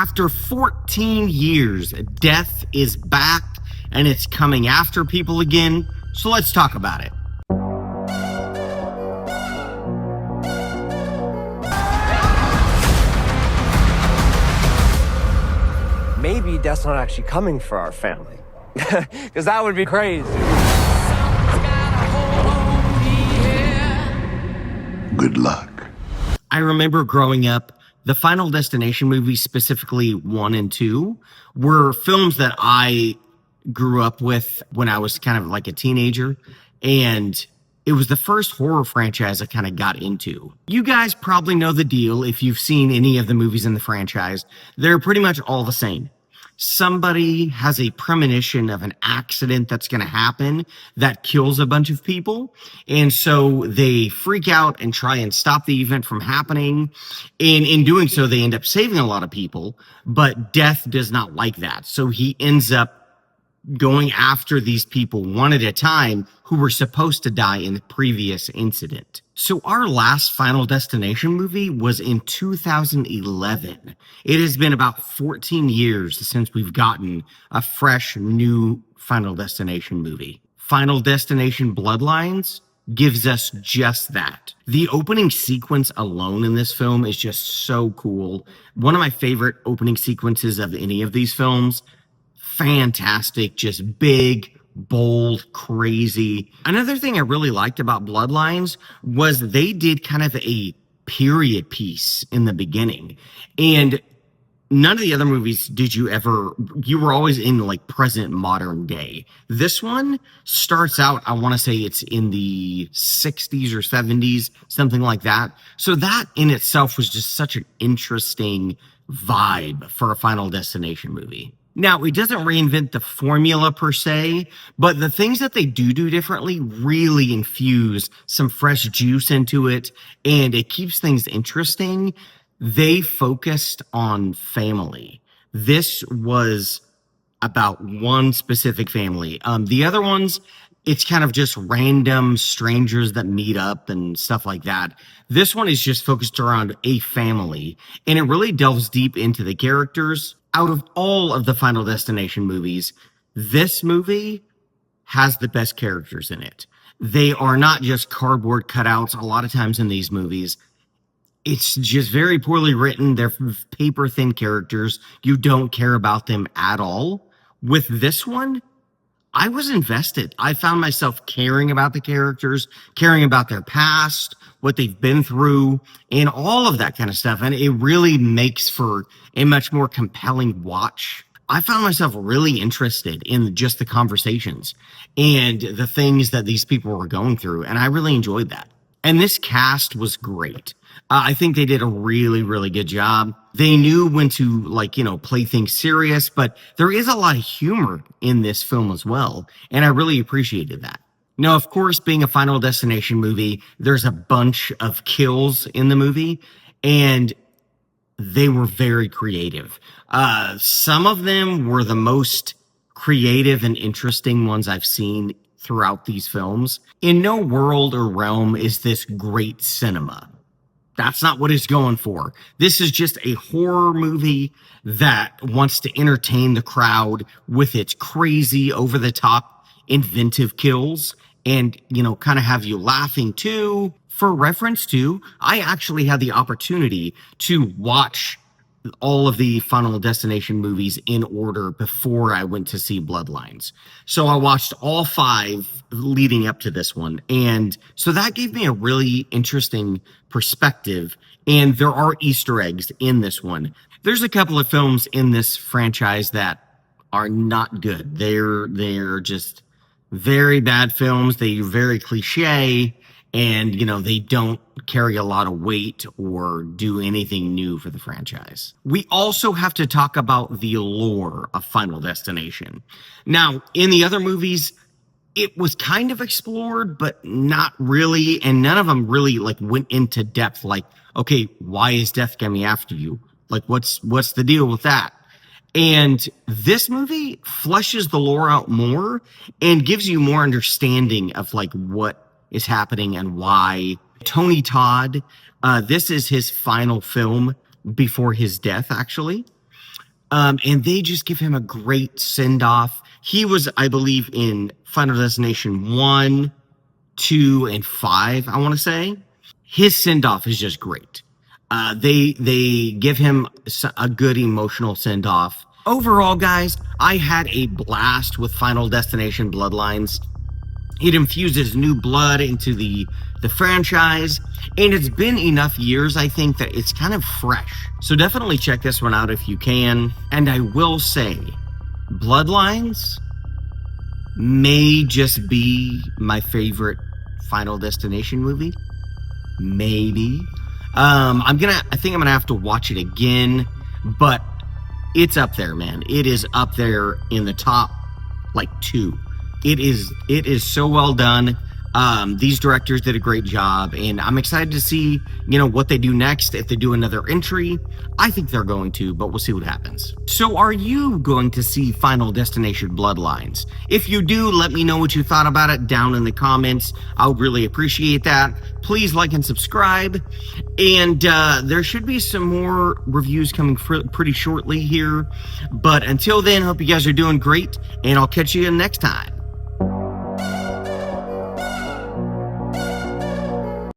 After 14 years, death is back and it's coming after people again. So let's talk about it. Maybe death's not actually coming for our family. Because that would be crazy. Good luck. I remember growing up, the Final Destination movies, specifically 1 and 2, were films that I grew up with when I was kind of like a teenager. And it was the first horror franchise I kind of got into. You guys probably know the deal if you've seen any of the movies in the franchise. They're pretty much all the same. Somebody has a premonition of an accident that's going to happen that kills a bunch of people. And so they freak out and try and stop the event from happening. And in doing so, they end up saving a lot of people. But death does not like that. So he ends up going after these people one at a time who were supposed to die in the previous incident. So our last Final Destination movie was in 2011. It has been about 14 years since we've gotten a fresh new Final Destination movie. Final Destination Bloodlines gives us just that. The opening sequence alone in this film is just so cool. One of my favorite opening sequences of any of these films. Fantastic, just big, bold, crazy. Another thing I really liked about Bloodlines was they did kind of a period piece in the beginning. And none of the other movies you were always in like present modern day. This one starts out, I want to say it's in the 60s or 70s, something like that. So that in itself was just such an interesting vibe for a Final Destination movie. Now, it doesn't reinvent the formula per se, but the things that they do differently really infuse some fresh juice into it, and it keeps things interesting. They focused on family. This was about one specific family. The other ones, it's kind of just random strangers that meet up and stuff like that. This one is just focused around a family, and it really delves deep into the characters. Out of all of the Final Destination movies, this movie has the best characters in it. They are not just cardboard cutouts a lot of times in these movies. It's just very poorly written. They're paper thin characters. You don't care about them at all. With this one, I was invested. I found myself caring about the characters, caring about their past, what they've been through, and all of that kind of stuff. And it really makes for a much more compelling watch. I found myself really interested in just the conversations and the things that these people were going through. And I really enjoyed that. And this cast was great. I think they did a really, really good job. They knew when to play things serious, but there is a lot of humor in this film as well. And I really appreciated that. Now, of course, being a Final Destination movie, there's a bunch of kills in the movie, and they were very creative. Some of them were the most creative and interesting ones I've seen throughout these films. In no world or realm is this great cinema. That's not what it's going for. This is just a horror movie that wants to entertain the crowd with its crazy, over-the-top, inventive kills and, kind of have you laughing too. For reference to, I actually had the opportunity to watch all of the Final Destination movies in order before I went to see Bloodlines. So I watched all 5 leading up to this one. And so that gave me a really interesting perspective. And there are Easter eggs in this one. There's a couple of films in this franchise that are not good. They're just very bad films. They're very cliche. And, they don't carry a lot of weight or do anything new for the franchise. We also have to talk about the lore of Final Destination. Now, in the other movies, it was kind of explored, but not really. And none of them really went into depth. Okay, why is death coming after you? What's the deal with that? And this movie fleshes the lore out more and gives you more understanding of what is happening and why. Tony Todd, this is his final film before his death, actually. And they just give him a great send off. He was, I believe, in Final Destination 1, 2, and 5, I want to say. His send off is just great. They give him a good emotional send off. Overall, guys, I had a blast with Final Destination Bloodlines. It infuses new blood into the franchise, and it's been enough years, I think, that it's kind of fresh. So definitely check this one out if you can. And I will say, Bloodlines may just be my favorite Final Destination movie. Maybe. I think I'm gonna have to watch it again, but it's up there, man. It is up there in the top, like, 2. It is so well done. These directors did a great job, and I'm excited to see, what they do next. If they do another entry, I think they're going to, but we'll see what happens. So are you going to see Final Destination Bloodlines? If you do, let me know what you thought about it down in the comments. I would really appreciate that. Please like and subscribe. And there should be some more reviews coming pretty shortly here. But until then, hope you guys are doing great, and I'll catch you next time.